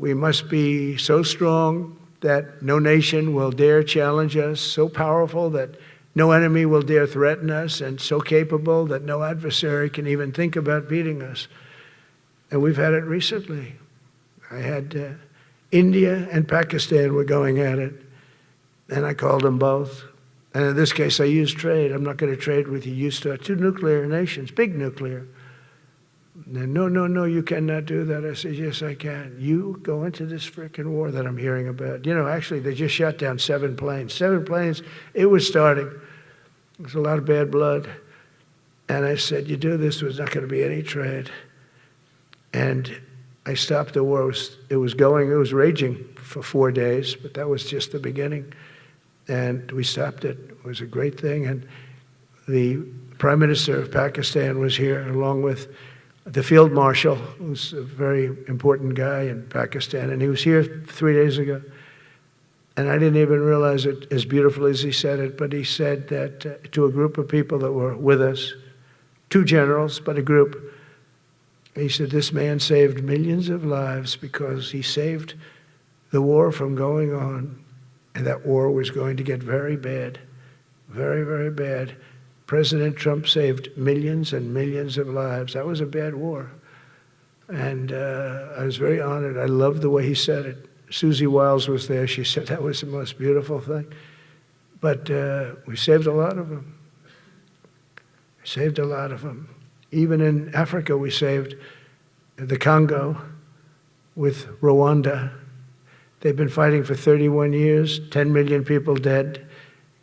We must be so strong that no nation will dare challenge us, so powerful that no enemy will dare threaten us, and so capable that no adversary can even think about beating us. And we've had it recently. I had India and Pakistan were going at it, and I called them both. And in this case, I used trade. I'm not going to trade with you. You start two nuclear nations, big nuclear. And no, you cannot do that. I said, yes, I can. You go into this frickin' war that I'm hearing about. You know, actually, they just shot down 7 planes. 7 planes, it was starting. There's a lot of bad blood. And I said, you do this, there's not going to be any trade. And I stopped the war. It was raging for 4 days, but that was just the beginning. And we stopped it. It was a great thing. And the Prime Minister of Pakistan was here, along with the Field Marshal, who's a very important guy in Pakistan, and he was here 3 days ago. And I didn't even realize it as beautiful as he said it, but he said that to a group of people that were with us, 2 generals, but a group, he said, this man saved millions of lives because he saved the war from going on, and that war was going to get very bad, very, very bad. President Trump saved millions and millions of lives. That was a bad war. And I was very honored. I loved the way he said it. Susie Wiles was there. She said that was the most beautiful thing. But we saved a lot of them. We saved a lot of them. Even in Africa, we saved the Congo with Rwanda. They've been fighting for 31 years, 10 million people dead.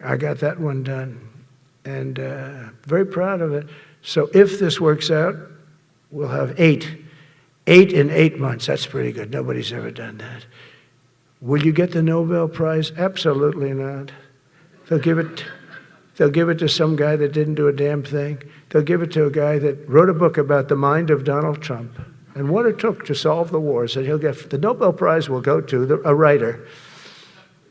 I got that one done. And very proud of it. So if this works out, we'll have 8 in 8 months. That's pretty good. Nobody's ever done that. Will you get the Nobel Prize? Absolutely not. They'll give it to some guy that didn't do a damn thing. They'll give it to a guy that wrote a book about the mind of Donald Trump and what it took to solve the wars. And he'll get the Nobel Prize will go to a writer.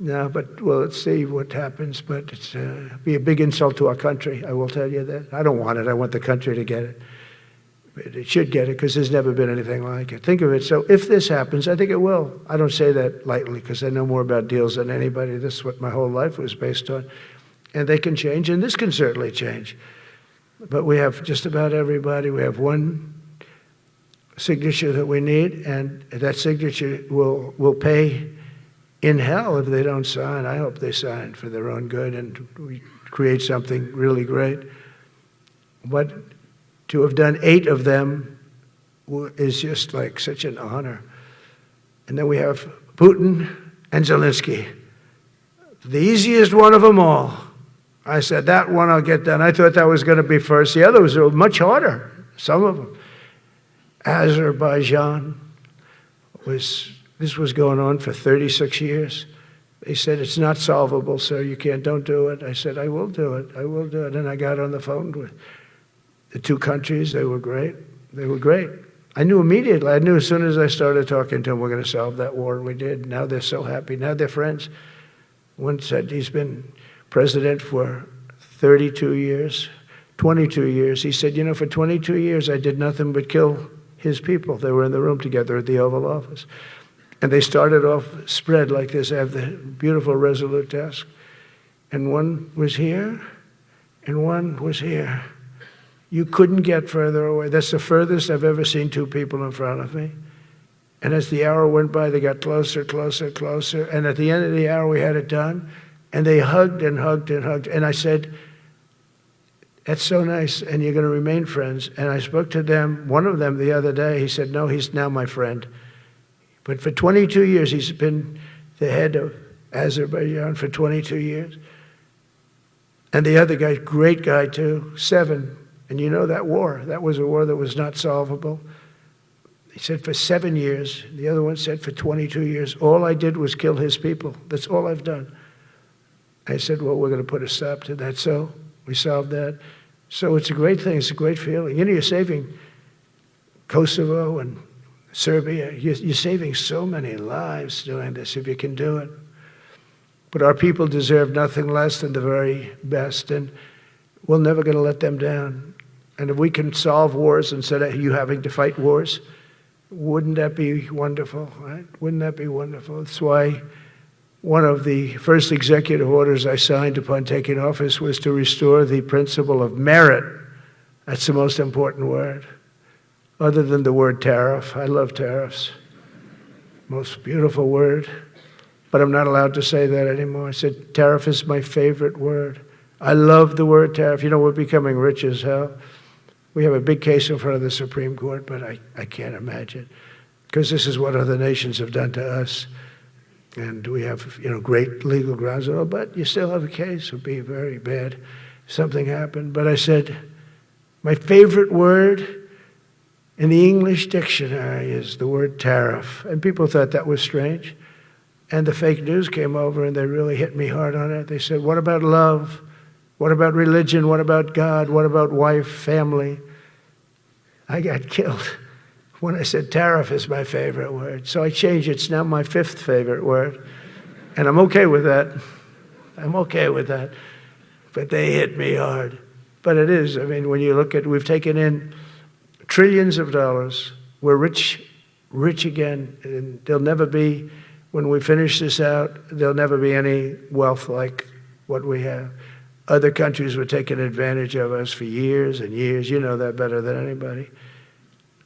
No, but well, let's see what happens. But it's be a big insult to our country, I will tell you that. I don't want it. I want the country to get it. But it should get it because there's never been anything like it. Think of it. So if this happens, I think it will. I don't say that lightly because I know more about deals than anybody. This is what my whole life was based on. And they can change, and this can certainly change. But we have just about everybody. We have one signature that we need, and that signature will pay in hell if they don't sign. I hope they sign for their own good and we create something really great. But to have done 8 of them is just like such an honor. And then we have Putin and Zelensky. The easiest one of them all. I said, that one I'll get done. I thought that was going to be first. The others were much harder, some of them. Azerbaijan this was going on for 36 years. They said, it's not solvable, sir. You don't do it. I said, I will do it. I will do it. And I got on the phone with the 2 countries. They were great. They were great. I knew immediately. I knew as soon as I started talking to them, we're going to solve that war, and we did. Now they're so happy. Now they're friends. One said he's been president for 32 years, 22 years. He said, for 22 years, I did nothing but kill his people. They were in the room together at the Oval Office. And they started off spread like this. I have the beautiful Resolute desk. And one was here, and one was here. You couldn't get further away. That's the furthest I've ever seen 2 people in front of me. And as the hour went by, they got closer, closer, closer. And at the end of the hour, we had it done. And they hugged and hugged and hugged. And I said, that's so nice, and you're going to remain friends. And I spoke to them, one of them the other day. He said, no, he's now my friend. But for 22 years, he's been the head of Azerbaijan for 22 years. And the other guy, great guy too, 7. And you know that war, that was a war that was not solvable. He said for 7 years. The other one said for 22 years. All I did was kill his people. That's all I've done. I said, well, we're going to put a stop to that. So we solved that. So it's a great thing. It's a great feeling. You're saving Kosovo and Serbia. You're saving so many lives doing this if you can do it. But our people deserve nothing less than the very best, and we're never going to let them down. And if we can solve wars instead of you having to fight wars, Wouldn't that be wonderful, right? Wouldn't that be wonderful? That's why one of the first executive orders I signed upon taking office was to restore the principle of merit. That's the most important word, other than the word tariff. I love tariffs. Most beautiful word. But I'm not allowed to say that anymore. I said tariff is my favorite word. I love the word tariff. You know, we're becoming rich as hell. We have a big case in front of the Supreme Court, but I can't imagine. Because this is what other nations have done to us. And we have, great legal grounds and all, but you still have a case. It would be very bad if something happened. But I said, my favorite word in the English dictionary is the word tariff. And people thought that was strange. And the fake news came over and they really hit me hard on it. They said, what about love? What about religion? What about God? What about wife, family? I got killed when I said tariff is my favorite word. So I changed it. It's now my fifth favorite word. And I'm okay with that. I'm okay with that. But they hit me hard. But it is. I mean, when you look at, we've taken in trillions of dollars. We're rich again. And there'll never be, when we finish this out, there'll never be any wealth like what we have. Other countries were taking advantage of us for years and years. You know that better than anybody.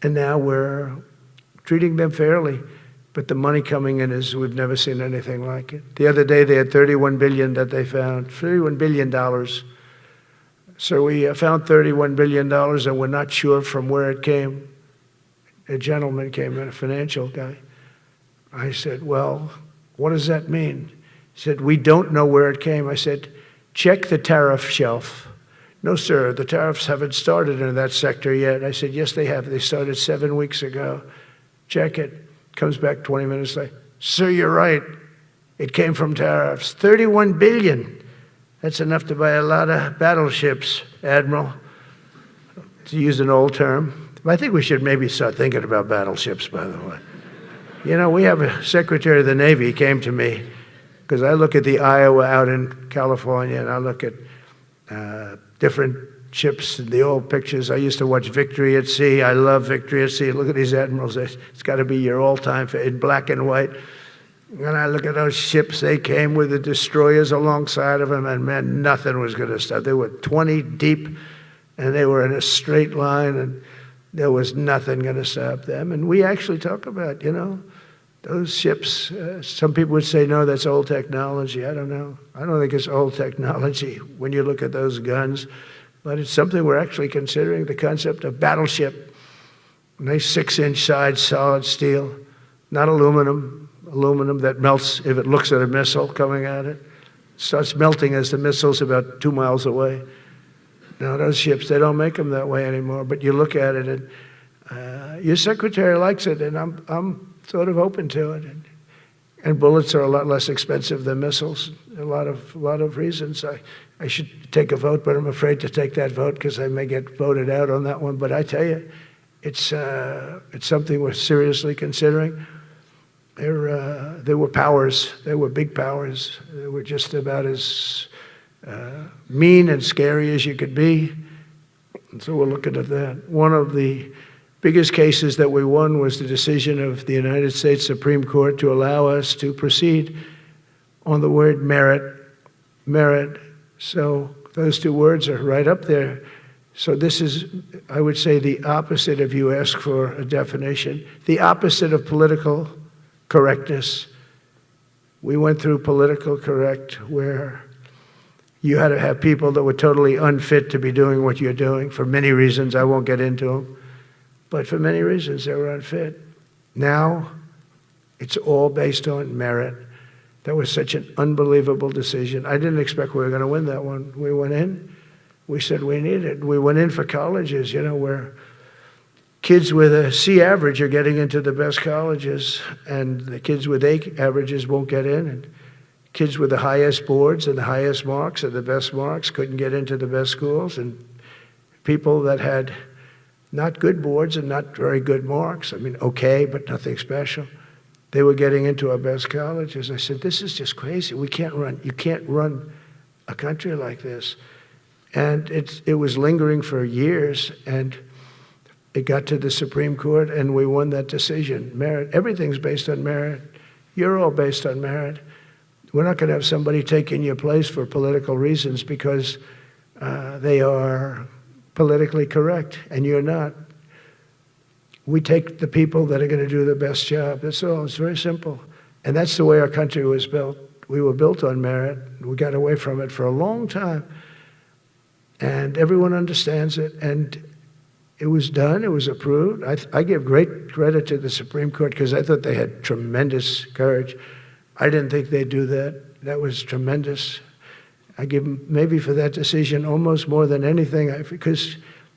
And now we're treating them fairly. But the money coming in is, we've never seen anything like it. The other day they had $31 billion that they found, $31 billion. So we found $31 billion and we're not sure from where it came. A gentleman came in, a financial guy. I said, well, what does that mean? He said, we don't know where it came. I said, check the tariff shelf. No, sir, the tariffs haven't started in that sector yet. I said, yes, they have. They started 7 weeks ago. Check it. Comes back 20 minutes later. Sir, you're right. It came from tariffs. 31 billion. That's enough to buy a lot of battleships, Admiral, to use an old term. I think we should maybe start thinking about battleships, by the way. You know, we have a Secretary of the Navy. He came to me because I look at the Iowa out in California and I look at different ships and the old pictures. I used to watch Victory at Sea. I love Victory at Sea. Look at these admirals. It's got to be your all-time in black and white. And I look at those ships. They came with the destroyers alongside of them, and man, nothing was going to stop. They were 20 deep, and they were in a straight line, and there was nothing going to stop them. And we actually talk about, those ships. Some people would say, no, that's old technology. I don't know. I don't think it's old technology when you look at those guns. But it's something we're actually considering, the concept of battleship. Nice 6-inch sides, solid steel, not aluminum that melts if it looks at a missile coming at it. It starts melting as the missile's about 2 miles away. Now, those ships, they don't make them that way anymore. But you look at it, and your secretary likes it, and I'm sort of open to it. And bullets are a lot less expensive than missiles. A lot of reasons. I should take a vote, but I'm afraid to take that vote because I may get voted out on that one. But I tell you, it's something we're seriously considering. There were powers. There were big powers. They were just about as mean and scary as you could be. And so we're looking at that. One of the biggest cases that we won was the decision of the United States Supreme Court to allow us to proceed on the word merit. Merit. So those two words are right up there. So this is, I would say, the opposite if you ask for a definition. The opposite of political correctness. We went through political correct where you had to have people that were totally unfit to be doing what you're doing for many reasons. I won't get into them. But for many reasons, they were unfit. Now, it's all based on merit. That was such an unbelievable decision. I didn't expect we were going to win that one. We went in. We said we need it. We went in for colleges, where kids with a C average are getting into the best colleges, and the kids with A averages won't get in. And kids with the highest boards and the highest marks and the best marks couldn't get into the best schools. And people that had not good boards and not very good marks, okay, but nothing special, they were getting into our best colleges. I said, this is just crazy. You can't run a country like this. And it was lingering for years. And It got to the Supreme Court, and we won that decision. Merit. Everything's based on merit. You're all based on merit. We're not going to have somebody taking your place for political reasons because they are politically correct, and you're not. We take the people that are going to do the best job. That's all. It's very simple. And that's the way our country was built. We were built on merit. We got away from it for a long time. And everyone understands it. And it was done. It was approved. I give great credit to the Supreme Court because I thought they had tremendous courage. I didn't think they'd do that. That was tremendous. I give them maybe for that decision almost more than anything because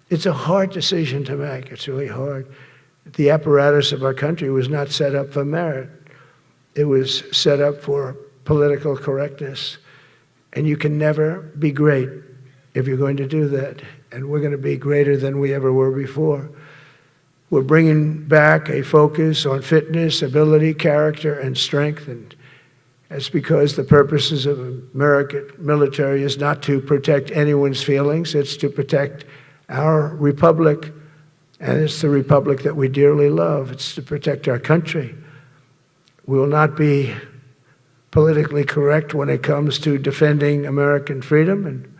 it's a hard decision to make. It's really hard. The apparatus of our country was not set up for merit. It was set up for political correctness. And you can never be great if you're going to do that. And we're going to be greater than we ever were before. We're bringing back a focus on fitness, ability, character, and strength. And that's because the purposes of American military is not to protect anyone's feelings. It's to protect our republic. And it's the republic that we dearly love. It's to protect our country. We will not be politically correct when it comes to defending American freedom, and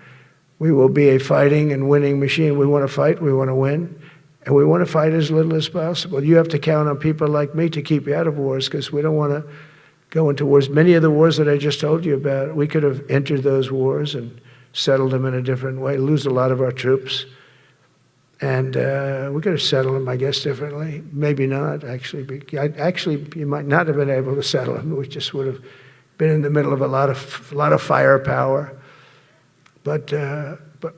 we will be a fighting and winning machine. We want to fight, we want to win, and we want to fight as little as possible. You have to count on people like me to keep you out of wars because we don't want to go into wars. Many of the wars that I just told you about, we could have entered those wars and settled them in a different way, lose a lot of our troops. And we could have settled them, I guess, differently. Maybe not, actually. Actually, you might not have been able to settle them. We just would have been in the middle of a lot of firepower. But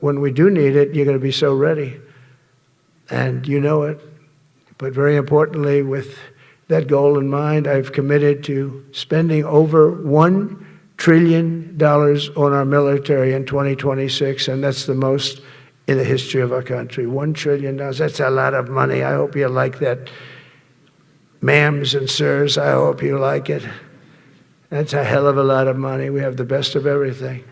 when we do need it, you're going to be so ready. And you know it. But very importantly, with that goal in mind, I've committed to spending over $1 trillion on our military in 2026, and that's the most in the history of our country. $1 trillion. That's a lot of money. I hope you like that. Ma'ams and sirs, I hope you like it. That's a hell of a lot of money. We have the best of everything.